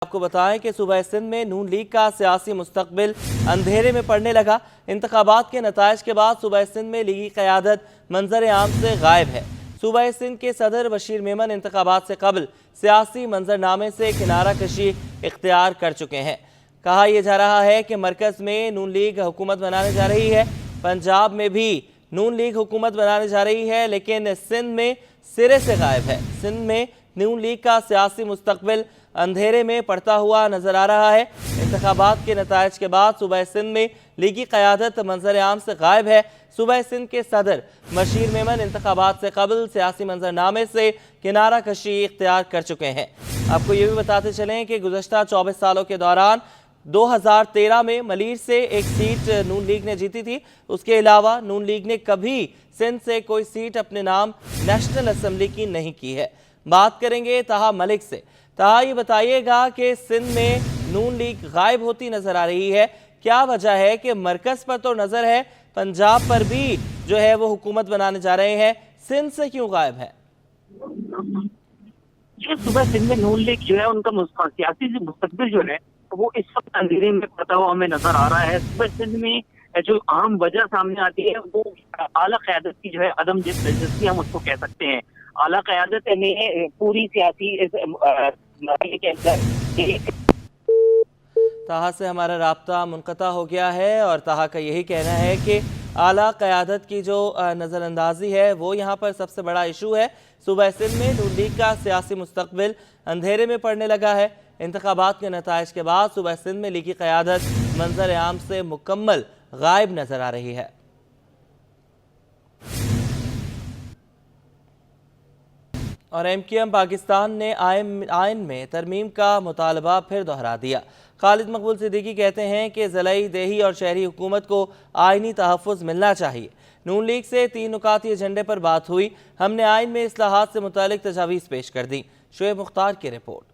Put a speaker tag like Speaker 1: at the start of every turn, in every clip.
Speaker 1: आपको बताएं कि सूबा सिंध में नून लीग का सियासी मुस्तकबिल अंधेरे में पड़ने लगा। इंतखाबात के नताइज के बाद सूबा सिंध में लीगी क़यादत मंजर आम से गायब है। सूबा सिंध के सदर बशीर मेमन इंतखाबात से कबल सियासी मंजरनामे से किनारा कशी इख्तियार कर चुके हैं। कहा यह जा रहा है कि मरकज़ में नून लीग हुकूमत बनाने जा रही है, पंजाब में भी नून लीग हुकूमत बनाने जा रही है, लेकिन सिंध में सिरे से गायब है। सिंध में नून लीग का सियासी मुस्तकबिल अंधेरे में पड़ता हुआ नजर आ रहा है। इंतखाबात के नताइज के बाद सूबा सिंध में लीगी क़यादत मंजर आम से गायब है। सूबा सिंध के सदर बशीर मेमन इंतखाबात से कबल सियासी मंजरनामे से किनारा कशी इख्तियार कर चुके हैं। आपको ये भी बताते चलें कि गुज़श्ता 24 सालों के दौरान 2013 में मलीर से एक सीट नून लीग ने जीती थी। उसके अलावा नून लीग ने कभी सिंध से कोई सीट अपने नाम नेशनल असम्बली की नहीं की है। बात करेंगे ताहा मलिक से। ताहा, ये बताइएगा कि सिंध में नून लीग गायब होती नजर आ रही है, क्या वजह है कि मरकज पर तो नजर है, पंजाब पर भी जो है वो हुकूमत बनाने जा रहे हैं, सिंध से क्यों गायब है?
Speaker 2: सुबह सिंध में नून लीग जो है उनका सियासी मुस्तकबिल जो है वो इस वक्त अंधेरे में पड़ता हुआ हमें नजर आ रहा है। सुबह सिंध में जो आम वजह सामने आती है वो आला क़यादत की जो है अदम दिलचस्पी हम उसको कह सकते हैं। आला क़यादत ने पूरी सियासी के अंदर
Speaker 1: ताहा से हमारा राब्ता मुनक़ता हो गया है और ताहा का यही कहना है कि आला क़यादत की जो नज़रअंदाजी है वो यहाँ पर सबसे बड़ा इशू है। सूबा सिंध में नून लीग का सियासी मुस्तकबिल अंधेरे में पड़ने लगा है। इंतखाबात के नताइज के बाद सूबा सिंध में लीगी क़यादत मंजर आम से मुकम्मल गायब नजर आ रही है। और MQM पाकिस्तान ने आइन में तरमीम का मुतालबा फिर दोहरा दिया। खालिद मकबूल सिद्दीकी कहते हैं कि ज़िलाई, देही और शहरी हुकूमत को आइनी तहफ़्फ़ुज़ मिलना चाहिए। नून लीग से 3 नुकाती एजेंडे पर बात हुई। हमने आइन में इस्लाहात से मुतालिक तजावीज़ पेश कर दी। शुएब मुख्तार की रिपोर्ट।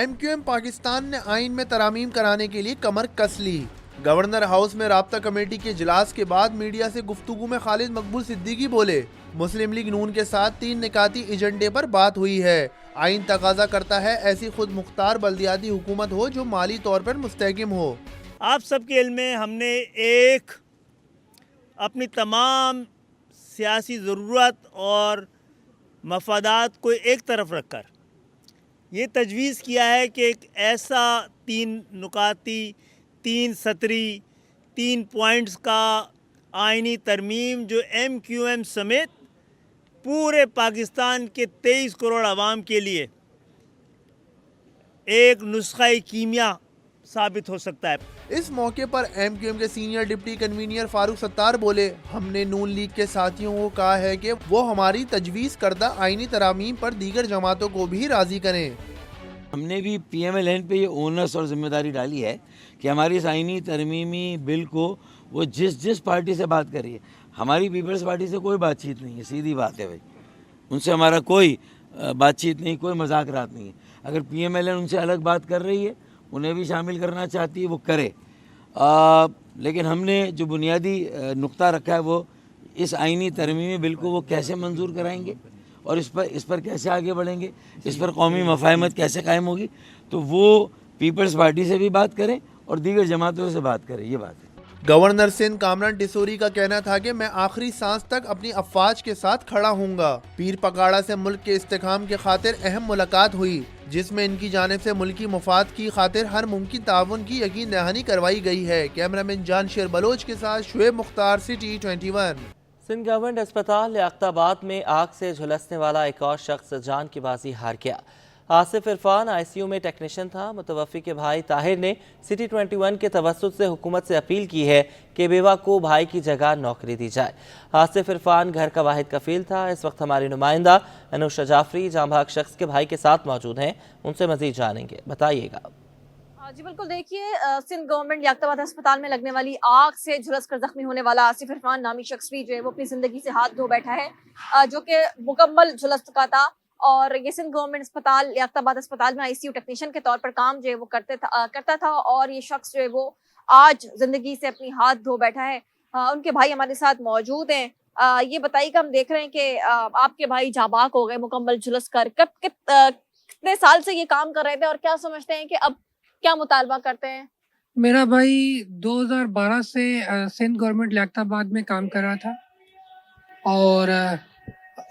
Speaker 3: MQM पाकिस्तान ने आइन में तरामीम कराने के लिए कमर कस ली। गवर्नर हाउस में राब्ता कमेटी के इजलास के बाद मीडिया से गुफ्तगू में खालिद मकबूल सिद्दीकी बोले, मुस्लिम लीग नून के साथ 3 निकाती एजेंडे पर बात हुई है। आइन तकाजा करता है ऐसी खुद मुख्तार बल्दियाती हुकूमत हो जो माली तौर पर मुस्तहकिम हो।
Speaker 4: आप सबके इल्म में हमने एक अपनी तमाम सियासी ज़रूरत और मफादात को एक तरफ रखकर ये तजवीज़ किया है कि एक ऐसा 3 नुकाती 3 सतरी 3 पॉइंट्स का आइनी तरमीम जो MQM समेत पूरे पाकिस्तान के 23 करोड़ आवाम के लिए एक नुस्ख़ा कीमिया साबित हो सकता है।
Speaker 3: इस मौके पर MQM के senior deputy convener Farooq Sattar बोले, हमने नून लीग के साथियों को कहा है कि वो हमारी तजवीज़ करदा आइनी तरामीम पर दीगर जमातों को भी राज़ी करें।
Speaker 5: हमने भी PMLN पे ये ओनस और जिम्मेदारी डाली है कि हमारी इस आइनी तरमीमी बिल को वो जिस पार्टी से बात करिए, हमारी पीपल्स पार्टी से कोई बातचीत नहीं है, सीधी बात है भाई, उनसे हमारा कोई बातचीत नहीं, कोई मजाक रात नहीं है। अगर PMLN उनसे अलग बात कर रही है, उन्हें भी शामिल करना चाहती है, वो करे। लेकिन हमने जो बुनियादी नुक्ता रखा है वो इस आइनी तरमीमी बिल को वो कैसे मंजूर कराएंगे और इस पर कैसे आगे बढ़ेंगे, इस पर कौमी मफाहमत कैसे कायम होगी, तो वो पीपल्स पार्टी से भी बात करें और दीगर जमातों से बात करें, ये बात है।
Speaker 3: गवर्नर सिंध कामरान टिसोरी का कहना था कि मैं आखिरी सांस तक अपनी अफवाज के साथ खड़ा हूँगा। पीर पकाड़ा से मुल्क के इस्तेकाम की खातिर अहम मुलाकात हुई, जिसमें इनकी जानिब से मुल्की मुफाद की खातिर हर मुमकिन ताउन की यकीन दहानी करवाई गई है। कैमरामैन जानशेर बलोच के साथ शुएब मुख्तार, सिटी 21।
Speaker 1: सिंध गवर्नमेंट अस्पताल लियाकताबाद में आग से झुलसने वाला एक और शख्स जान की बाजी हार गया। आसिफ इरफान ICU में टेक्नीशियन था। मुतवफ़ी के भाई ताहिर ने सिटी 21 के तवस्सुत से हुकूमत से अपील की है कि बेवा को भाई की जगह नौकरी दी जाए। आसिफ इरफान घर का वाहिद कफील था। इस वक्त हमारी नुमाइंदा अनुषा जाफरी जांबाग शख्स के भाई के साथ मौजूद हैं, उनसे मजीद जानेंगे, बताइएगा।
Speaker 6: जी बिल्कुल, देखिए सिंध गवर्नमेंट लियाकताबाद अस्पताल में लगने वाली आग से झुलसकर जख्मी होने वाला आसिफ इरफान नामी शख्स भी जो है वो अपनी जिंदगी से हाथ धो बैठा है, जो कि मुकम्मल झुलस चुका था। और ये सिंध गवर्नमेंट अस्पताल लियाकताबाद अस्पताल में ICU टेक्नीशियन के तौर पर काम जो है वो करता था और ये शख्स जो है वो आज जिंदगी से अपनी हाथ धो बैठा है। उनके भाई हमारे साथ मौजूद हैं। ये बताइएगा, हम देख रहे हैं कि आपके भाई जाबाक हो गए मुकम्मल झुलस कर, कब कितने साल से ये काम कर रहे थे और क्या समझते हैं कि अब क्या मुतालबा करते हैं?
Speaker 7: मेरा भाई 2012 से सिंध गवर्नमेंट लियाकताबाद में काम कर रहा था और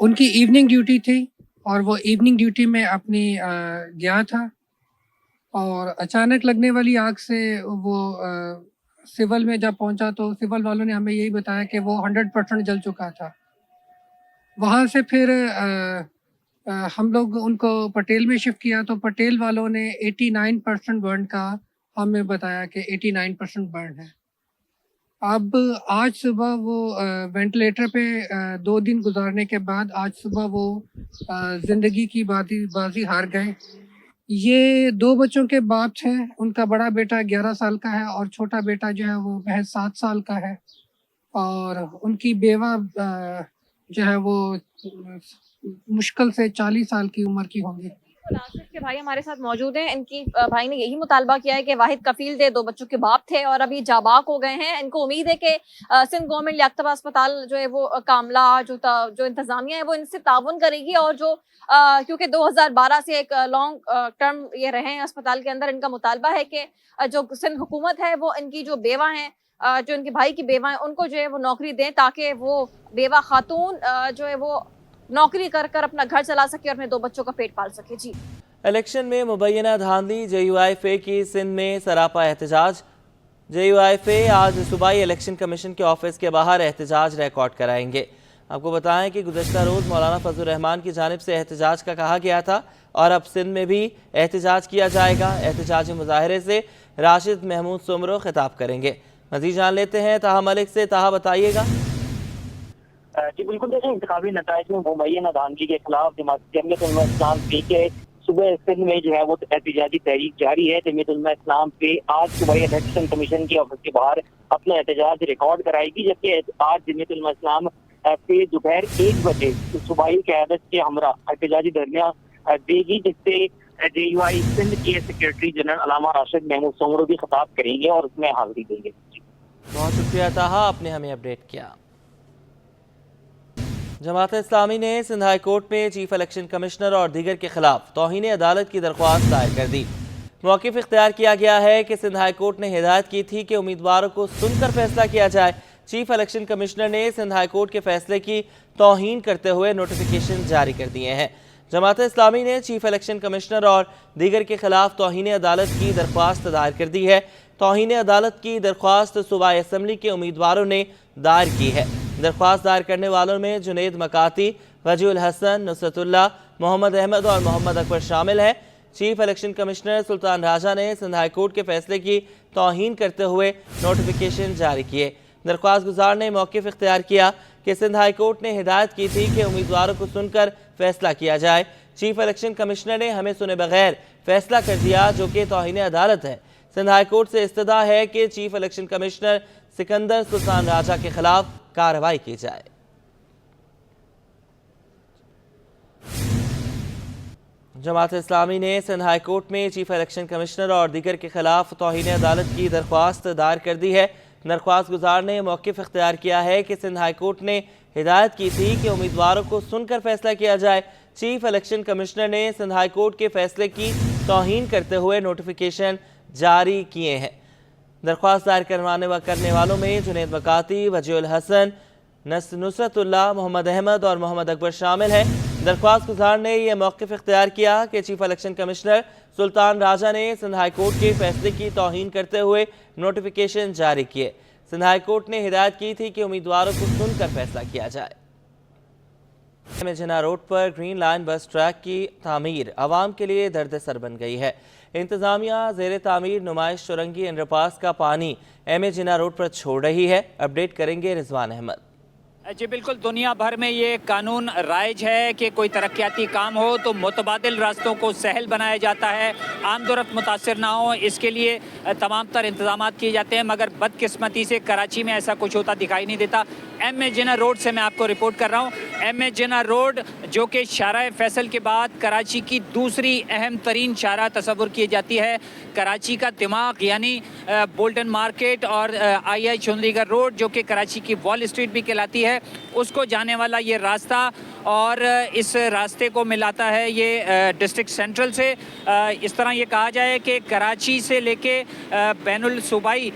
Speaker 7: उनकी इवनिंग ड्यूटी थी और वो इवनिंग ड्यूटी में अपनी गया था और अचानक लगने वाली आग से वो सिविल में जब पहुंचा तो सिविल वालों ने हमें यही बताया कि वो 100% जल चुका था। वहाँ से फिर हम लोग उनको पटेल में शिफ्ट किया तो पटेल वालों ने 89% बर्न का हमें बताया कि 89% बर्न है। अब आज सुबह वो वेंटिलेटर पे 2 दिन गुजारने के बाद आज सुबह वो ज़िंदगी की बाजी हार गए। ये 2 बच्चों के बाप हैं, उनका बड़ा बेटा 11 साल का है और छोटा बेटा जो है वो महज 7 साल का है और उनकी बेवा जो है वो मुश्किल से 40 साल की उम्र की होंगी।
Speaker 6: आसिफ के भाई हमारे साथ मौजूद हैं। इनकी भाई ने यही मुतालबा किया है कि वाहिद कफील थे, 2 बच्चों के बाप थे और अभी जाबाक हो गए हैं। इनको उम्मीद है कि सिंध गवर्नमेंट लियाकताबाद अस्पताल जो है वो कामला जो इंतजामिया है वो इनसे ताउन करेगी और जो क्योंकि 2012 से एक लॉन्ग टर्म ये रहे हैं अस्पताल के अंदर, इनका मुतालबा है कि जो सिंध हुकूमत है वो इनकी जो बेवा हैं, जो इनके भाई की बेवा हैं, उनको जो है वो नौकरी दें ताकि वो बेवा खातून जो है वो नौकरी कर कर अपना घर चला सके और अपने 2 बच्चों का पेट पाल सके। जी,
Speaker 1: इलेक्शन में मुबैना धांधली, JUIFA की सिंध में सरापा एहतजाज। JUIFA आज सूबाई इलेक्शन कमीशन के ऑफिस के बाहर एहतजाज रिकॉर्ड कराएंगे। आपको बताएं कि गुज़श्ता रोज़ मौलाना फजल रहमान की जानिब से एहतजाज का कहा गया था और अब सिंध में भी एहतजाज किया जाएगा। एहतजाजी मुजाहरे से राशिद महमूद सुमरो खिताब करेंगे। मज़ीद जान लेते हैं ताहा मलिक से। ताहा, बताइएगा।
Speaker 2: जी बिल्कुल, देखें इंतखाबी नताइज में मुबैना धांधली के खिलाफ जमीयत उलमा इस्लाम पे के सुबह सिंध में जो है वो एहतजाजी तहरीक जारी है। जमीयत उलमा इस्लाम पे आज सुबह इलेक्शन कमीशन के ऑफिस के बाहर अपना एहतजाज रिकॉर्ड कराएगी, जबकि आज जमीयत उलमा इस्लाम पे दोपहर 1 बजे सूबाई क़यादत के हमरा एहतजाजी धरना देगी, जिससे JUI सिंध के सेक्रेटरी जनरल अलामा राशिद महमूद सुमरो भी खिताब करेंगे और उसमें हाजिरी देंगे।
Speaker 1: बहुत शुक्रिया ताहा, आपने हमें अपडेट किया। जमात इस्लामी ने सिंध हाई कोर्ट में चीफ इलेक्शन कमिश्नर और दीगर के खिलाफ तौहीन अदालत की दरख्वास्त दायर कर दी। मौक़िफ़ इख्तियार किया गया है कि सिंध हाई कोर्ट ने हिदायत की थी कि उम्मीदवारों को सुनकर फैसला किया जाए। चीफ इलेक्शन कमिश्नर ने सिंध हाई कोर्ट के फैसले की तौहीन करते हुए नोटिफिकेशन जारी कर दिए हैं। जमात इस्लामी ने चीफ इलेक्शन कमिश्नर और दीगर के खिलाफ तौहीन अदालत की दरख्वास्त दायर कर दी है। तौहीन अदालत की दरख्वास्त सूबाई असम्बली के उम्मीदवारों ने दायर की है। दरख्वास्त दायर करने वालों में जुनैद मकाती, वजीउल हसन, नुसरतुल्लाह, मोहम्मद अहमद और मोहम्मद अकबर शामिल हैं। Chief election commissioner Sultan Raja ने सिंध हाई कोर्ट के फैसले की तौहीन करते हुए नोटिफिकेशन जारी किए। दरख्वास्त गुजार ने मौक़िफ़ इख्तियार किया कि सिंध हाई कोर्ट ने हिदायत की थी कि उम्मीदवारों को सुनकर फैसला किया जाए। चीफ इलेक्शन कमिश्नर ने हमें सुने बगैर फैसला कर दिया, जो कि तौहीन अदालत है। सिंध हाई कोर्ट से इस्तदा है कि chief election commissioner Sikandar Sultan Raja के खिलाफ कार्रवाई की जाए। जमात इस्लामी ने सिंध हाई कोर्ट में चीफ इलेक्शन कमिश्नर और दीगर के खिलाफ तौहीन अदालत की दरख्वास्त दायर कर दी है। दरख्वास्त गुजार ने मौक़िफ़ इख्तियार किया है कि सिंध हाई कोर्ट ने हिदायत की थी कि उम्मीदवारों को सुनकर फैसला किया जाए। चीफ इलेक्शन कमिश्नर ने सिंध हाई कोर्ट के फैसले की तौहीन करते हुए नोटिफिकेशन जारी किए हैं। दरख्वास्त दायर करने वालों में जुनैद मकाती, वजीउल हसन, नुसरतुल्लाह, मोहम्मद अहमद और मोहम्मद अकबर शामिल हैं। दरख्वास्त गुजार ने यह मौक़िफ़ इख्तियार किया कि chief election commissioner Sultan Raja ने सिंध हाई कोर्ट के फैसले की तौहीन करते हुए नोटिफिकेशन जारी किए। सिंध हाई कोर्ट ने हिदायत की थी कि उम्मीदवारों को सुनकर फैसला किया जाए। जिना रोड पर ग्रीन लाइन बस ट्रैक की तामीर आवाम के लिए दर्द-ए-सर बन गई है। इंतजामिया ज़ेरे तामीर नुमाइश चुरंगी अंडरपास का पानी जिना रोड पर छोड़ रही है। अपडेट करेंगे रिजवान अहमद।
Speaker 8: जी बिल्कुल, दुनिया भर में ये कानून राइज है कि कोई तरक्याती काम हो तो मुतबादिल रास्तों को सहल बनाया जाता है, आमदोरफ्त मुतासर ना हो, इसके लिए तमाम तर इंतजाम किए जाते हैं। मगर बदकिस्मती से कराची में ऐसा कुछ होता दिखाई नहीं देता। जिना रोड से मैं आपको रिपोर्ट कर रहा हूँ। एम ए जिना रोड, जो कि शारा फैसल के बाद कराची की दूसरी अहम तरीन शारा तस्वुर की जाती है। कराची का दिमाग यानी बोल्टन मार्केट और आई चौधरीगढ़ रोड, जो कि कराची की वॉल स्ट्रीट भी कहलाती है, उसको जाने वाला ये रास्ता, और इस रास्ते को मिलाता है ये डिस्ट्रिक्ट सेंट्रल से। इस तरह ये कहा जाए कि कराची से लेके बैनुल सूबाई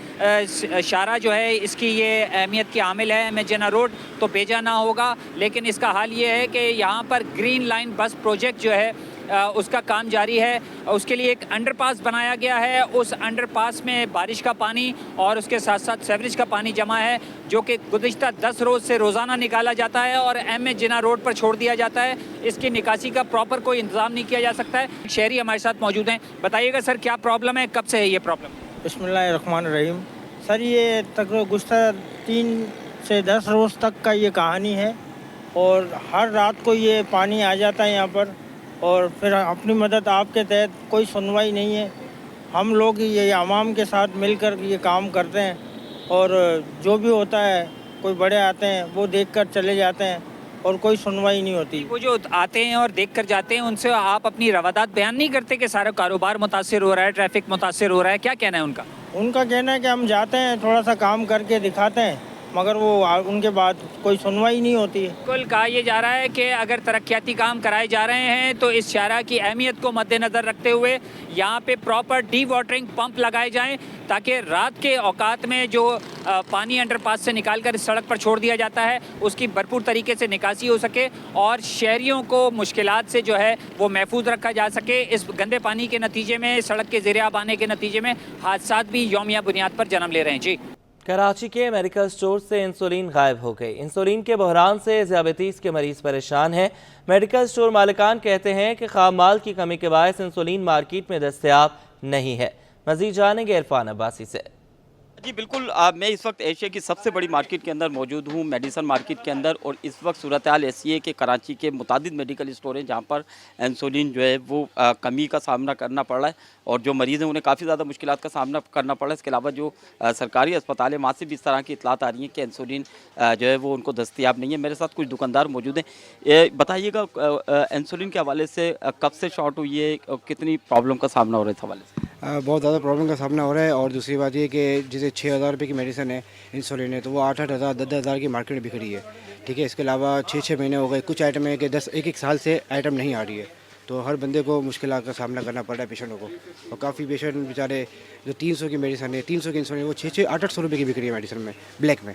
Speaker 8: शारा जो है, इसकी ये अहमियत की हामिल है एम ए जिना रोड, तो बेजा ना होगा। लेकिन इसका हाल ये है कि यहाँ पर ग्रीन लाइन बस प्रोजेक्ट जो है उसका काम जारी है। उसके लिए एक अंडरपास बनाया गया है। उस अंडरपास में बारिश का पानी और उसके साथ साथ सेवरेज का पानी जमा है, जो कि गुज़िश्ता 10 रोज़ से रोज़ाना निकाला जाता है और एम ए जिना रोड पर छोड़ दिया जाता है। इसकी निकासी का प्रॉपर कोई इंतज़ाम नहीं किया जा सकता है। शहरी हमारे साथ मौजूद हैं। बताइएगा सर, क्या प्रॉब्लम है, कब से है ये प्रॉब्लम?
Speaker 9: बिस्मिल्लाहिर्रहमानिर्रहीम। सर, ये तकरीबन गुज़िश्ता 3 से 10 रोज़ तक का ये कहानी है, और हर रात को ये पानी आ जाता है यहाँ पर, और फिर अपनी मदद आपके तहत कोई सुनवाई नहीं है। हम लोग ये आवाम के साथ मिलकर ये काम करते हैं, और जो भी होता है कोई बड़े आते हैं वो देखकर चले जाते हैं और कोई सुनवाई नहीं होती।
Speaker 8: वो जो आते हैं और देख कर जाते हैं, उनसे आप अपनी रवादात बयान नहीं करते कि सारा कारोबार मुतासिर हो रहा है, ट्रैफिक मुतासिर हो रहा है? क्या कहना है उनका?
Speaker 9: उनका कहना है कि हम जाते हैं, थोड़ा सा काम करके दिखाते हैं, मगर वो उनके बाद कोई सुनवाई नहीं होती है।
Speaker 8: कुल कहा यह जा रहा है कि अगर तरक्याती काम कराए जा रहे हैं तो इस शारा की अहमियत को मद्देनज़र रखते हुए यहाँ पे प्रॉपर डी वाटरिंग पंप लगाए जाएं, ताकि रात के औकात में जो पानी अंडरपास से निकाल कर इस सड़क पर छोड़ दिया जाता है उसकी भरपूर तरीके से निकासी हो सके और शहरियों को मुश्किलात से जो है वो महफूज रखा जा सके। इस गंदे पानी के नतीजे में, सड़क के ज़ेरे आब आने के नतीजे में हादसात भी यौमिया बुनियाद पर जन्म ले रहे हैं। जी,
Speaker 1: कराची के मेडिकल स्टोर से इंसुलिन गायब हो गई। इंसुलिन के बहरान से ज़ियाबतीस के मरीज परेशान हैं। मेडिकल स्टोर मालिकान कहते हैं कि खाम माल की कमी के बायस इंसुलिन मार्केट में दस्तयाब नहीं है। मज़ीद जानेंगे इरफान अब्बासी से।
Speaker 10: जी बिल्कुल, मैं इस वक्त एशिया की सबसे बड़ी मार्केट के अंदर मौजूद हूँ, मेडिसन मार्केट के अंदर, और इस वक्त सूरत हाल ऐसी है कि कराची के मुतादिद मेडिकल स्टोर हैं जहाँ पर इंसुलिन जो है वो कमी का सामना करना पड़ रहा है, और जो मरीज़ हैं उन्हें काफ़ी ज़्यादा मुश्किलात का सामना करना पड़ रहा है। इसके अलावा जो सरकारी अस्पताल है वहाँ से भी इस तरह की इतलात आ रही हैं कि इंसुलिन जो है वो उनको दस्तयाब नहीं है। मेरे साथ कुछ दुकानदार मौजूद हैं। बताइएगा, इंसुलिन के हवाले से कब से शॉर्ट हुई है, कितनी प्रॉब्लम का सामना हो रहा है इस हवाले से?
Speaker 11: बहुत ज़्यादा प्रॉब्लम का सामना हो रहा है, और दूसरी बात ये कि जैसे 6,000 रुपये की मेडिसिन है, इंसुलिन है, तो वो 8-8 हज़ार 10-10 हज़ार की मार्केट में बिक रही है। ठीक है, इसके अलावा 6-6 महीने हो गए, कुछ आइटम है कि 1-1 साल से आइटम नहीं आ रही है, तो हर बंदे को मुश्किल का सामना करना पड़ रहा है, पेशेंटों को। और काफ़ी पेशेंट बेचारे जो 300 की मेडिसिन है, 300 की इंसुलिन, वो 600-800 रुपये की बिक रही है मेडिसिन में, ब्लैक में।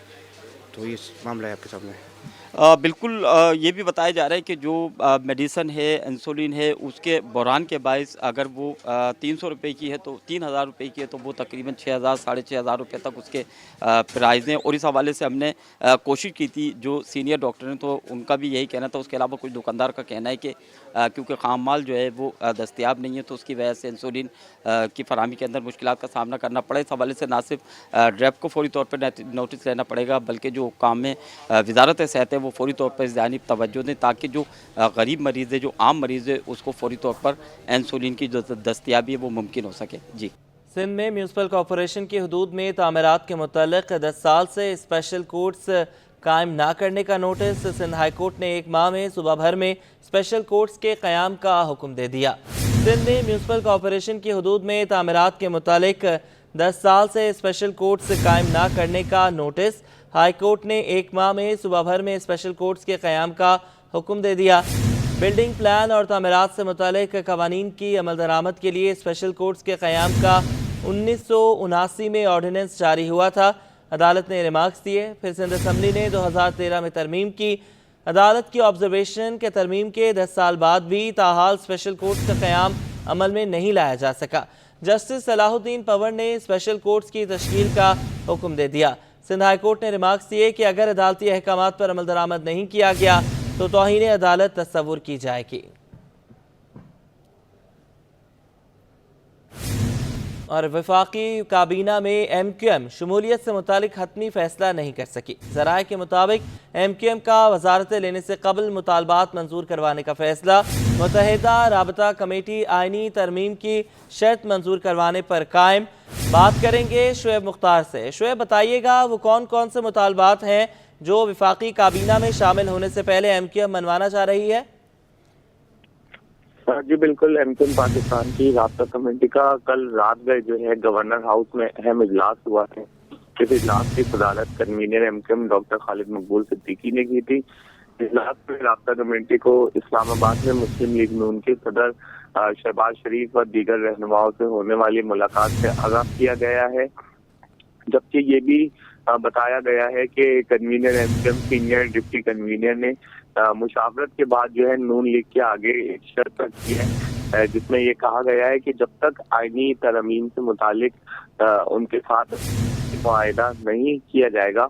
Speaker 11: तो ये मामला है आपके सामने।
Speaker 10: बिल्कुल, ये भी बताया जा रहा है कि जो मेडिसन है, इंसुलिन है, उसके बहरान के बायस अगर वो 300 रुपये की है तो 3,000 रुपये की है तो वो तकरीबन 6,000 साढ़े 6,000 रुपये तक उसके प्राइस हैं। और इस हवाले से हमने कोशिश की थी, जो सीनियर डॉक्टर हैं तो उनका भी यही कहना था। उसके अलावा कुछ दुकानदार का कहना है कि क्योंकि खाम माल जो है वो दस्तयाब नहीं है तो उसकी वजह से इंसुलिन की फराहमी के अंदर मुश्किलात का सामना करना पड़ा। इस हवाले से ना सिर्फ ड्रैप को फौरी तौर पर नोटिस लेना पड़ेगा, बल्कि जो काम में वजारत सेहत है वो फौरी तौर पर इस जानिब तवज्जो दें, ताकि जो गरीब मरीज़ है, जो आम मरीज़ है, उसको फौरी तौर पर इंसुलिन की जो दस्तयाबी है वो मुमकिन हो सके। जी,
Speaker 1: सिंध में म्यूनसिपल कॉरपोरेशन की हदूद में तामीरात के मुतल्लिक़ 10 साल से स्पेशल कोर्ट्स कायम ना करने का नोटिस सिंध हाई कोर्ट ने 1 माह में सुबह भर में स्पेशल कोर्ट्स के क़याम का हुक्म दे दिया। सिंध में म्यूनसिपल कॉरपोरेशन की हदूद में तामीरात के मुतालिक 10 साल से स्पेशल कोर्ट्स कायम ना करने का नोटिस हाई कोर्ट ने 1 माह में सुबह भर में स्पेशल कोर्ट्स के क़याम का हुक्म दे दिया। बिल्डिंग प्लान और तामीरात से मुतालिक कवानीन की अमल दरामद के लिए स्पेशल कोर्ट्स के क़याम का 1979 में ऑर्डिनेंस जारी हुआ था। अदालत ने रिमार्क्स दिए। फिर सिंध असम्बली ने 2013 में तरमीम की। अदालत की ऑब्जर्वेशन के तरमीम के 10 साल बाद भी ताहाल स्पेशल कोर्ट्स का क़याम अमल में नहीं लाया जा सका। जस्टिस सलाहुद्दीन पवर ने स्पेशल कोर्ट्स की तश्कील का हुक्म दे दिया। सिंध हाई कोर्ट ने रिमार्क्स दिए कि अगर अदालती अहकामात पर अमल दरामद नहीं किया गया तो तौहीन अदालत तस्वुर की जाएगी। और वफाकी काबीना में MQM शमूलियत से मुतालिक हतमी फैसला नहीं कर सकी। ज़राए के मुताबिक MQM का वजारत लेने से कबल मुतालबात मंजूर करवाने का फैसला मुत्तहिदा राबता कमेटी आइनी तरमीम की शर्त मंजूर करवाने पर कायम। बात करेंगे शुएब मुख्तार से। शुएब, बताइएगा वो कौन कौन से मुतालबात हैं जो विफाकी काबीना में शामिल होने से पहले MQM मनवाना चाह रही है?
Speaker 12: जी बिल्कुल, MQM पाकिस्तान की राब्ता कमेटी का कल रात गए जो है गवर्नर हाउस में अहम इजलास हुआ है। इस इजलास की सदारत कन्वीनर MQM डॉक्टर खालिद मकबूल सिद्दीकी ने की थी। इजलास में राब्ता कमेटी को इस्लामाबाद में मुस्लिम लीग नून के सदर शहबाज शरीफ और दीगर रहनुमाओं से होने वाली मुलाकात से आगाह किया गया है, जबकि ये भी बताया गया है कि convener MQM senior deputy convener ने मुशावरत के बाद जो है नून लीग के आगे एक शर्त रखी है, जिसमें ये कहा गया है कि जब तक आईनी तरमीम से मुतालिक उनके साथ मुआहदा नहीं किया जाएगा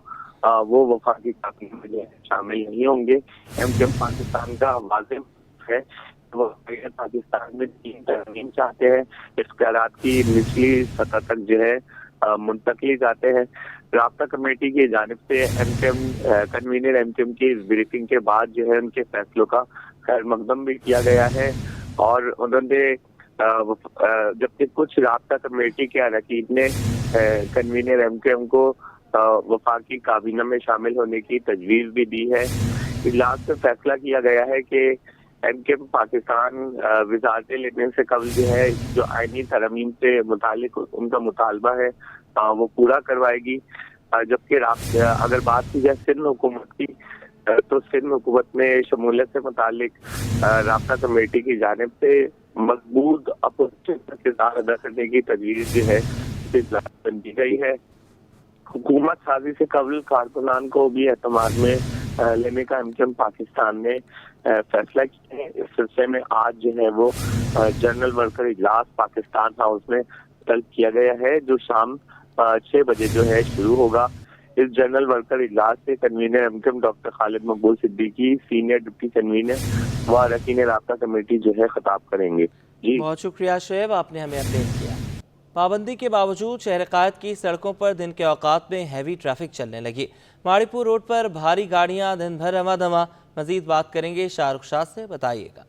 Speaker 12: वो वफाकी काबीना में जो है शामिल नहीं होंगे। MQM पाकिस्तान का वाज़ेह है, वो पाकिस्तान में 3 तरमीम चाहते हैं। इस करार की निचली सतह तक जो है मुंतकली जाते हैं। राब्ता कमेटी की जानिब से कन्वीनर MQM की इस ब्रीफिंग के बाद जो है उनके फैसलों का खैर मकदम भी किया गया है और उन्होंने जबकि कुछ राब्ता कमेटी के अरकान ने कन्वीनर MQM को वफाकी काबीना में शामिल होने की तजवीज़ भी दी है। इजलास में फैसला किया गया है कि MQM पाकिस्तान वज़ारत लेने से कबल जो है जो आईनी तरमीम से मुतालिक उनका मुतालबा है वो पूरा करवाएगी। जबकि अगर बात की जाए सिंध हुकूमत की तो सिंध हुकूमत में शमूलियत से मुतालिक राब्ता कमेटी की जानिब से मजबूत अपोजिशन का किरदार अदा करने की तजवीज़ जो है बन दी गई है। हुकूमत साजी से कबल कारकुनान को भी एतमाद में लेने का MQM पाकिस्तान ने फैसला किया है। इस सिलसिले में आज जो है वो जनरल वर्कर इजलास पाकिस्तान हाउस में तलब किया गया है, जो शाम 6 बजे जो है शुरू होगा। इस जनरल वर्कर इजलास से कन्वीनर MQM डॉक्टर खालिद मकबूल सिद्दीकी, सीनियर डिप्टी कन्वीनर व अरकान राब्ता कमेटी जो है खिताब करेंगे। जी
Speaker 1: बहुत शुक्रिया शोएब, आपने हमें अपडेट किया। पाबंदी के बावजूद शहर कायद की सड़कों पर दिन के औकात में हैवी ट्रैफिक चलने लगी। माड़ीपुर रोड पर भारी गाड़ियां दिन भर रवादवा। मजीद बात करेंगे शाहरुख शाह से, बताइएगा।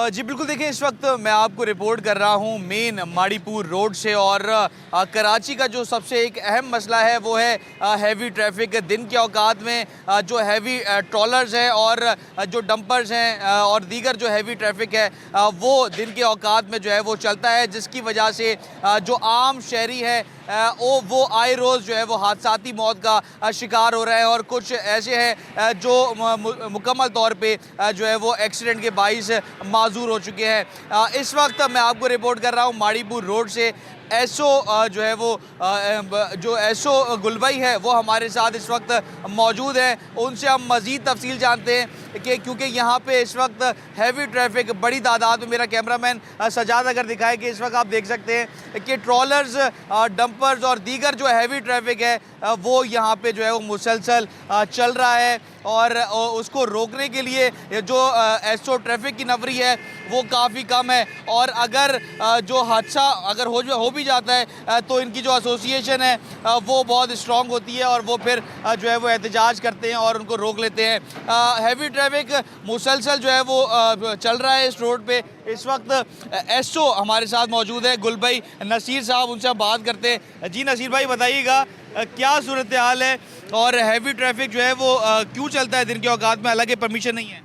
Speaker 13: जी बिल्कुल, देखिए इस वक्त मैं आपको रिपोर्ट कर रहा हूँ मेन माड़ीपुर रोड से और कराची का जो सबसे एक अहम मसला है वो है हैवी ट्रैफिक। दिन के औकात में जो हैवी ट्रॉलर्स हैं और जो डंपर्स हैं और दीगर जो हैवी ट्रैफिक है वो दिन के औकात में जो है वो चलता है, जिसकी वजह से जो आम शहरी है वो आए रोज़ जो है वो हादसाती मौत का शिकार हो रहा है और कुछ ऐसे हैं जो मुकम्मल तौर पे जो है वो एक्सीडेंट के बाइस माजूर हो चुके हैं। इस वक्त मैं आपको रिपोर्ट कर रहा हूँ माड़ीपुर रोड से। एसओ जो है वो जो एसओ गुलबई है वो हमारे साथ इस वक्त मौजूद हैं। उनसे हम मज़ीद तफसील जानते हैं कि क्योंकि यहाँ पे इस वक्त हैवी ट्रैफिक बड़ी तादाद में, मेरा कैमरामैन सजाद अगर दिखाए कि इस वक्त आप देख सकते हैं कि ट्रॉलर्स, डंपर्स और दीगर जो हैवी ट्रैफिक है वो यहाँ पे जो है वो मुसलसल चल रहा है और उसको रोकने के लिए जो एसओ ट्रैफिक की नफरी है वो काफ़ी कम है। और अगर जो हादसा अगर हो भी जाता है तो इनकी जो एसोसिएशन है वो बहुत स्ट्रॉन्ग होती है और वो फिर जो है वो एहतजाज करते हैं और उनको रोक लेते हैं। हैवी ट्रैफिक मुसलसल जो है वो चल रहा है इस रोड पे। इस वक्त एसओ हमारे साथ मौजूद है गुलबई नसीर साहब, उनसे हम बात करते हैं। जी नसीर भाई, बताइएगा क्या सूरत हाल है और हैवी ट्रैफिक जो है वो क्यों चलता है दिन के औकात में, हालांकि परमिशन नहीं है?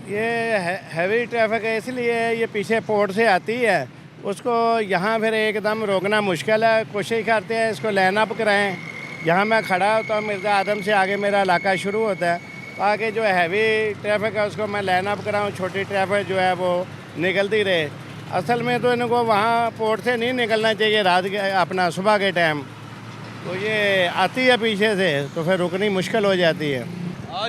Speaker 14: ये हैवी ट्रैफिक इसलिए ये पीछे पोर्ट से आती है, उसको यहाँ फिर एकदम रोकना मुश्किल है। कोशिश करते हैं इसको लाइन अप कराएं। यहाँ मैं खड़ा होता हूँ, मिर्ज़ा आदम से आगे मेरा इलाका शुरू होता है, ताकि जो हैवी ट्रैफिक है उसको मैं लाइन अप कराऊँ, छोटी ट्रैफिक जो है वो निकलती रहे। असल में तो इनको वहाँ पोर्ट से नहीं निकलना चाहिए रात के अपना सुबह के टाइम, तो ये आती है पीछे से तो फिर रुकनी मुश्किल हो जाती है।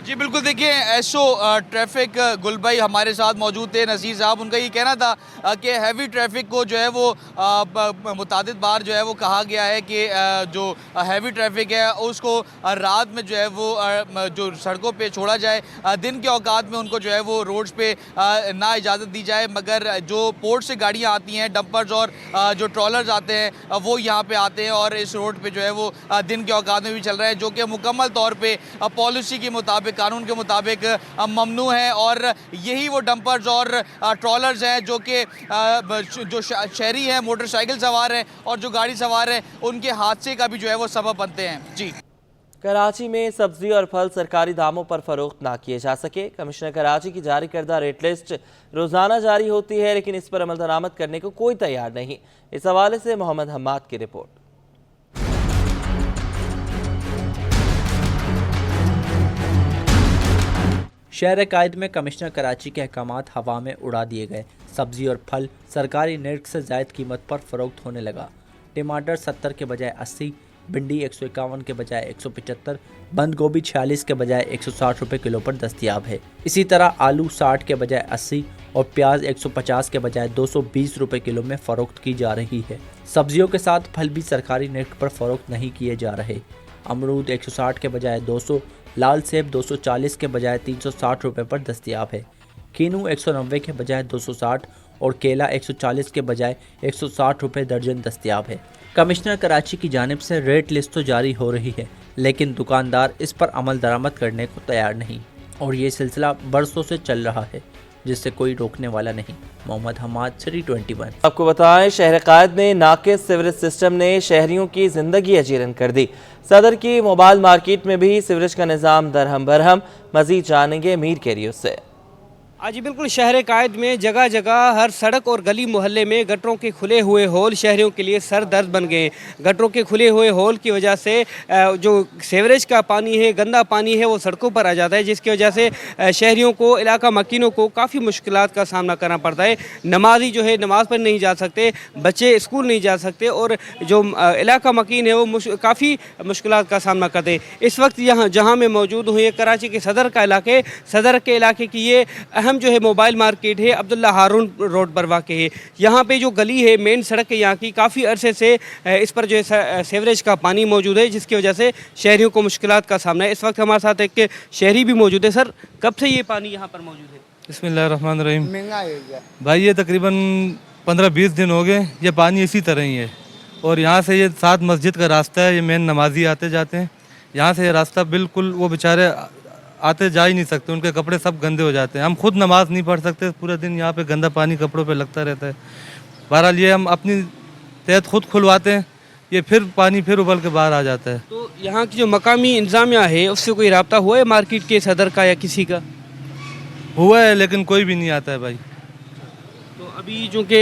Speaker 13: जी बिल्कुल, देखिए एसओ ट्रैफिक गुलबई हमारे साथ मौजूद थे, नज़ीर साहब। उनका ये कहना था कि हैवी ट्रैफिक को जो है वो मुतादिद बार जो है वो कहा गया है कि जो हैवी ट्रैफिक है उसको रात में जो है वो जो सड़कों पे छोड़ा जाए, दिन के औकात में उनको जो है वो रोड्स पे ना इजाज़त दी जाए। मगर जो पोर्ट से गाड़ियाँ आती हैं, डंपर्स और जो ट्रॉलर्स आते हैं वो यहाँ पर आते हैं और इस रोड पर जो है वो दिन के औकात में भी चल रहा है, जो कि मुकम्मल तौर पर पॉलिसी के मुताबिक, कानून के मुताबिक ममनू है। और यही वो डंपर्स और ट्रॉलर्स हैं जो कि जो शहरी हैं, मोटरसाइकिल सवार हैं और जो गाड़ी सवार हैं, उनके हादसे का भी जो है वो सबब बनते हैं। जी
Speaker 1: कराची में सब्जी और फल सरकारी दामों पर फरोख्त ना किए जा सके। कमिश्नर कराची की जारी करदा रेट लिस्ट रोजाना जारी होती है, लेकिन इस पर अमल दरामद करने को कोई तैयार नहीं। इस हवाले से मोहम्मद हम्माद की रिपोर्ट।
Speaker 15: शहर कायद में कमिश्नर कराची के अहकामात हवा में उड़ा दिए गए। सब्जी और फल सरकारी निर्ख से ज़ायद कीमत पर फरोख्त होने लगा। टमाटर 70 के बजाय 80, भिंडी 151 के बजाय 175, बंद गोभी 46 के बजाय 160 रुपये किलो पर दस्तियाब है। इसी तरह आलू 60 के बजाय 80 और प्याज 150 के बजाय 220 रुपये किलो में फ़रोख्त की जा रही है। सब्जियों के साथ फल भी सरकारी निर्ख पर फ़रोख्त नहीं किए जा रहे। अमरूद 160 के बजाय 200, लाल सेब 240 के बजाय 360 रुपये पर दस्तियाब है। कीनू 190 के बजाय 260 और केला 140 के बजाय 160 रुपये दर्जन दस्तियाब है। कमिश्नर कराची की जानिब से रेट लिस्ट तो जारी हो रही है, लेकिन दुकानदार इस पर अमल दरामद करने को तैयार नहीं और ये सिलसिला बरसों से चल रहा है, जिससे कोई रोकने वाला नहीं। मोहम्मद हमाद, सिटी 21।
Speaker 1: आपको बताएं, शहर कायद में नाकिस सीवरेज सिस्टम ने शहरियों की जिंदगी अजीरन कर दी। सदर की मोबाइल मार्केट में भी सीवरेज का निज़ाम दरहम बरहम। मजीद जानेंगे मीर कैरियो से।
Speaker 16: आज बिल्कुल शहर कायद में जगह जगह हर सड़क और गली मोहल्ले में गटरों के खुले हुए होल शहरियों के लिए सर दर्द बन गए। गटरों के खुले हुए होल की वजह से जो सीवरेज का पानी है, गंदा पानी है, वो सड़कों पर आ जाता है, जिसकी वजह से शहरियों को, इलाका मकीनों को काफ़ी मुश्किलात का सामना करना पड़ता है। नमाजी जो है नमाज पर नहीं जा सकते, बच्चे स्कूल नहीं जा सकते और जो इलाका मकीन है वो काफ़ी मुश्किलात का सामना करते हैं। इस वक्त यहाँ जहाँ मैं मौजूद हूँ, ये कराची के सदर के इलाके की ये हम जो है मोबाइल मार्केट है, अब्दुल्ला हारून रोड पर वाक़ है। यहाँ पे जो गली है, मेन सड़क है यहाँ की, काफ़ी अरसे से इस पर जो है सीवरेज का पानी मौजूद है, जिसकी वजह से शहरियों को मुश्किलात का सामना है। इस वक्त हमारे साथ एक शहरी भी मौजूद है। सर, कब से ये पानी यहाँ पर मौजूद है?
Speaker 17: बिस्मिल्लाहिर्रहमानिर्रहीम। भाई ये तकरीबन 15-20 दिन हो गए, ये पानी इसी तरह ही है। और यहाँ से ये 7 मस्जिद का रास्ता है, ये मेन नमाजी आते जाते हैं। यहाँ से ये रास्ता बिल्कुल, वो बेचारे आते जा ही नहीं सकते, उनके कपड़े सब गंदे हो जाते हैं। हम खुद नमाज नहीं पढ़ सकते, पूरे दिन यहाँ पे गंदा पानी कपड़ों पे लगता रहता है। बहरहाल ये हम अपनी तहत खुद खुलवाते हैं, ये फिर पानी फिर उबल के बाहर आ जाता है।
Speaker 16: तो यहाँ की जो मकामी इंतजामिया है, उससे कोई रब्ता हुआ है मार्केट के सदर का या किसी का?
Speaker 17: हुआ है, लेकिन कोई भी नहीं आता है भाई।
Speaker 16: तो अभी चूँकि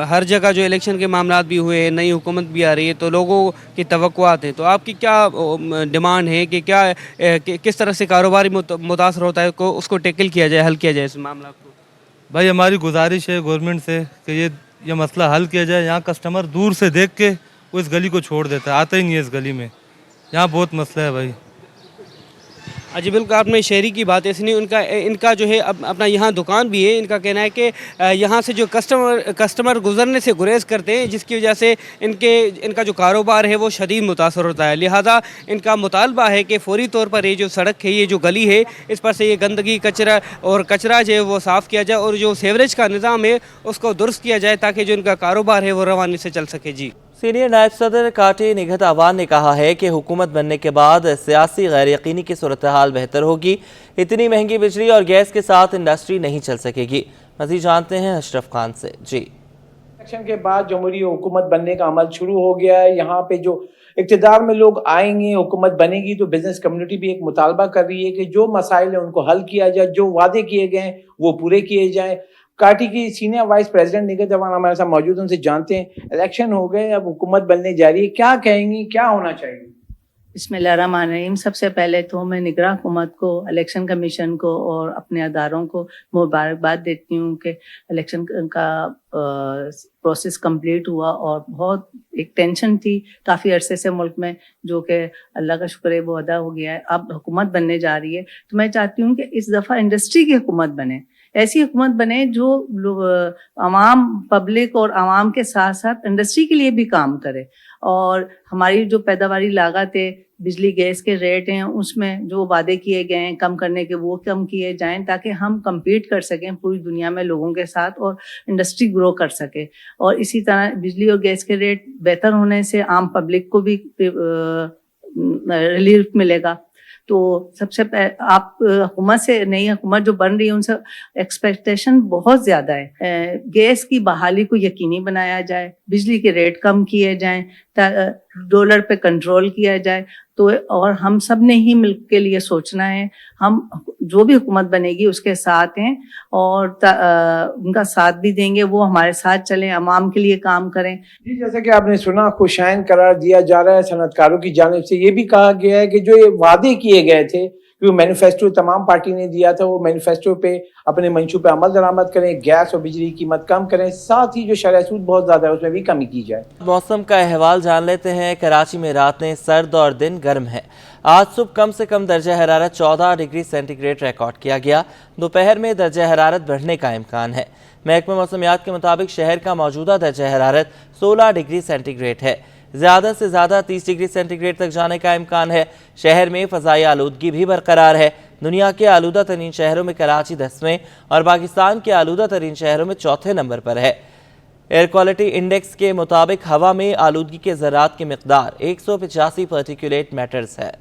Speaker 16: हर जगह जो इलेक्शन के मामला भी हुए हैं, नई हुकूमत भी आ रही है, तो लोगों की तवक्कुआत हैं, तो आपकी क्या डिमांड है कि क्या किस तरह से कारोबारी मुतासर होता है, को उसको टैकल किया जाए, हल किया जाए इस मामला को?
Speaker 17: भाई हमारी गुजारिश है गवर्नमेंट से कि ये मसला हल किया जाए। यहाँ कस्टमर दूर से देख के वो इस गली को छोड़ देता है, आता ही नहीं है इस गली में। यहाँ बहुत मसला है भाई।
Speaker 16: जी बिल्कुल, आपने शहरी की बात है, इसलिए इनका जो है अपना यहाँ दुकान भी है। इनका कहना है कि यहाँ से जो कस्टमर गुजरने से गुरेज करते हैं, जिसकी वजह से इनका जो कारोबार है वो शदीद मुतासर होता है। लिहाजा इनका मुतालबा है कि फौरी तौर पर ये जो सड़क है, ये जो गली है, इस पर से ये गंदगी कचरा जो है वो साफ़ किया जाए और जो सीवरेज का निज़ाम है उसको दुरुस्त किया जाए, ताकि जो इनका कारोबार है वो रवानी से चल सके। जी।
Speaker 1: सीनियर नायब सदर काटे निगहत अवान ने कहा है कि हुकूमत बनने के बाद सियासी गैर यकीनी की सूरत हाल बेहतर होगी। इतनी महंगी बिजली और गैस के साथ इंडस्ट्री नहीं चल सकेगी। मज़ीद जानते हैं अशरफ खान से। जी।
Speaker 18: इलेक्शन के बाद जमहूरी हुकूमत बनने का अमल शुरू हो गया है। यहाँ पे जो इक़्तिदार में लोग आएंगे, हुकूमत बनेगी, तो बिजनेस कम्युनिटी भी एक मुतालबा कर रही है कि जो मसाइल है उनको हल किया जाए, जो वादे किए गए वो पूरे किए जाएँ। पार्टी की senior vice president Nighat Awan हमारे साथ मौजूद, उनसे जानते हैं, इलेक्शन हो गए, अब हुकूमत बनने जा रही है, क्या कहेंगी, क्या होना चाहिए?
Speaker 19: बिस्मिल्लाहिर्रहमानिर्रहीम। सबसे पहले तो मैं निगरान हुकूमत को, इलेक्शन कमीशन को और अपने अदारों को मुबारकबाद देती हूँ कि इलेक्शन का प्रोसेस कंप्लीट हुआ और बहुत एक टेंशन थी काफ़ी अरसे से मुल्क में, जो कि अल्लाह का शुक्र है वो अदा हो गया है। अब हुकूमत बनने जा रही है, तो मैं चाहती हूँ कि इस दफ़ा इंडस्ट्री की हुकूमत बने, ऐसी हुकूमत बने जो आवाम, पब्लिक और आवाम के साथ साथ इंडस्ट्री के लिए भी काम करे। और हमारी जो पैदावारी लागत है, बिजली गैस के रेट हैं, उसमें जो वादे किए गए हैं कम करने के, वो कम किए जाएं, ताकि हम compete कर सकें पूरी दुनिया में लोगों के साथ और इंडस्ट्री ग्रो कर सके। और इसी तरह बिजली और गैस के रेट बेहतर होने से आम पब्लिक को भी रिलीफ मिलेगा। तो सबसे आप हुकूमत से, नई हुकूमत जो बन रही है, उनसे एक्सपेक्टेशन बहुत ज़्यादा है। गैस की बहाली को यकीनी बनाया जाए, बिजली के रेट कम किए जाएं, डॉलर पे कंट्रोल किया जाए। तो और हम सब ने ही मिल के लिए सोचना है, हम जो भी हुकूमत बनेगी उसके साथ हैं और उनका साथ भी देंगे, वो हमारे साथ चलें, अवाम के लिए काम करें।
Speaker 18: जी, जैसा कि आपने सुना, खुशाइन करार दिया जा रहा है सनअतकारों की जानिब से। ये भी कहा गया है कि जो ये वादे किए गए थे, जो मैनिफेस्टो तमाम पार्टी ने दिया था, वो मैनिफेस्टो पे अपने मंशूब पे अमल दरामद करें, गैस और बिजली की कीमत कम करें, साथ ही जो शरह सूद बहुत ज़्यादा है उसमें भी कमी की जाए।
Speaker 1: मौसम का अहवाल जान लेते हैं। कराची में रातें सर्द और दिन गर्म है। आज सुबह कम से कम दर्जा हरारत 14 डिग्री सेंटीग्रेड रिकॉर्ड किया गया। दोपहर में दर्जा हरारत बढ़ने का इम्कान है। महकमा मौसमियात के मुताबिक शहर का मौजूदा दर्जा हरारत 16 डिग्री सेंटीग्रेड है। ज़्यादा से ज़्यादा 30 डिग्री सेंटीग्रेड तक जाने का इम्कान है। शहर में फ़ज़ाई आलूदगी भी बरकरार है। दुनिया के आलूदा तरीन शहरों में कराची 10वें और पाकिस्तान के आलूदा तरीन शहरों में चौथे नंबर पर है। एयर क्वालिटी इंडेक्स के मुताबिक हवा में आलूदगी के ज़रात की मिकदार 185 पार्टिकुलेट मैटर्स है।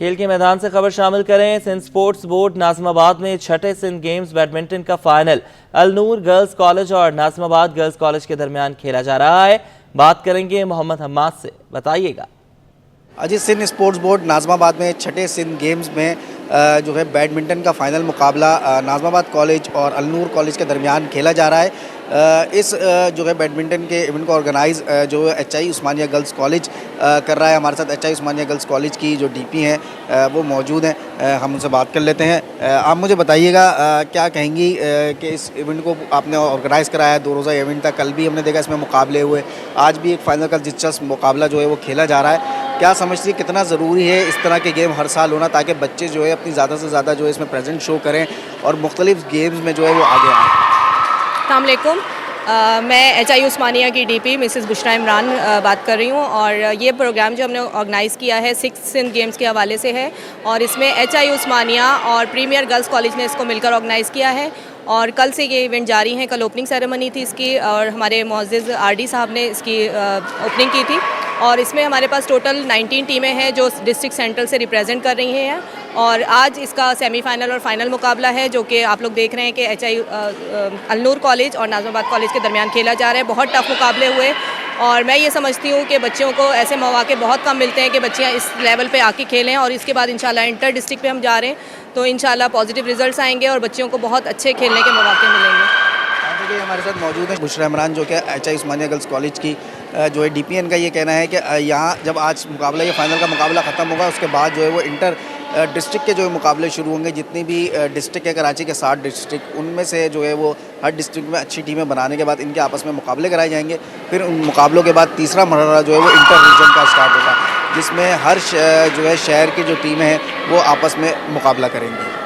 Speaker 1: खेल के मैदान से खबर शामिल करें। सिंध स्पोर्ट्स बोर्ड नाज़िमाबाद में छठे सिंध गेम्स बैडमिंटन का फाइनल अलनूर गर्ल्स कॉलेज और नाज़िमाबाद गर्ल्स कॉलेज के दरमियान खेला जा रहा है। बात करेंगे मोहम्मद हम्माद से, बताइएगा।
Speaker 20: अजी, सिंध स्पोर्ट्स बोर्ड नाज़िमाबाद में छठे सिंध गेम्स में जो है बैडमिंटन का फाइनल मुकाबला नाज़िमाबाद कॉलेज और अलनूर कॉलेज के दरमियान खेला जा रहा है। इस जो है बैडमिंटन के इवेंट को ऑर्गेनाइज़ जो HI उस्मानिया गर्ल्स कॉलेज कर रहा है। हमारे साथ HI उस्मानिया गर्ल्स कॉलेज की जो DP हैं वो मौजूद हैं, हम उनसे बात कर लेते हैं। आप मुझे बताइएगा क्या कहेंगी कि इस इवेंट को आपने ऑर्गेनाइज़ कराया है, 2 रोज़ा इवेंट था, कल भी हमने देखा इसमें मुकाबले हुए, आज भी एक फाइनल का दिलचस्प मुकाबला जो है वो खेला जा रहा है। क्या समझती है कितना ज़रूरी है इस तरह के गेम हर साल होना, ताकि बच्चे जो है अपनी ज़्यादा से ज़्यादा जो है इसमें प्रेजेंट शो करें और मुख्तलिफ गेम्स में जो है वो आगे आएँ?
Speaker 21: अस्सलाम वालेकुम, मैं HI उस्मानिया की DP मिसेस बुशरा इमरान बात कर रही हूँ और ये प्रोग्राम जो हमने ऑर्गेनाइज़ किया है 6 सिंध गेम्स के हवाले से है और इसमें HI उस्मानिया और प्रीमियर गर्ल्स कॉलेज ने इसको मिलकर ऑर्गेनाइज़ किया है और कल से ये इवेंट जारी है। कल ओपनिंग सेरेमनी थी इसकी और हमारे मुअज़्ज़िज़ RD साहब ने इसकी ओपनिंग की थी और इसमें हमारे पास टोटल 19 टीमें हैं जो डिस्ट्रिक्ट सेंट्रल से रिप्रेजेंट कर रही हैं और आज इसका सेमीफाइनल और फाइनल मुकाबला है जो कि आप लोग देख रहे हैं कि HI अलनूर कॉलेज और नाज़िमाबाद कॉलेज के दरमियान खेला जा रहा है। बहुत टफ मुकाबले हुए और मैं ये समझती हूँ कि बच्चों को ऐसे मौके बहुत कम मिलते हैं कि बच्चियाँ इस लेवल पे आके खेलें और इसके बाद इंशाल्लाह इंटर डिस्ट्रिक्ट पे हम जा रहे हैं तो इंशाल्लाह पॉजिटिव रिजल्ट्स आएंगे और बच्चियों को बहुत अच्छे खेलने के मौके मिलेंगे।
Speaker 20: देखिए, हमारे साथ मौजूद है बुशरा इमरान जो कि HI उस्मानिया गर्ल्स कॉलेज की जो है DP। इनका ये कहना है कि यहाँ जब आज मुकाबला, ये फाइनल का मुकाबला ख़त्म होगा उसके बाद जो है वो इंटर डिस्ट्रिक्ट के जो है मुकाबले शुरू होंगे। जितनी भी डिस्ट्रिक्ट है कराची के 7 डिस्ट्रिक्ट, उनमें से जो है वो हर डिस्ट्रिक्ट में अच्छी टीमें बनाने के बाद इनके आपस में मुकाबले कराए जाएंगे। फिर उन मुकाबलों के बाद तीसरा मरहला जो है वो इंटर रीजन का स्टार्ट होगा जिसमें हर जो है शहर की जो टीमें हैं वो आपस में मुकाबला करेंगी।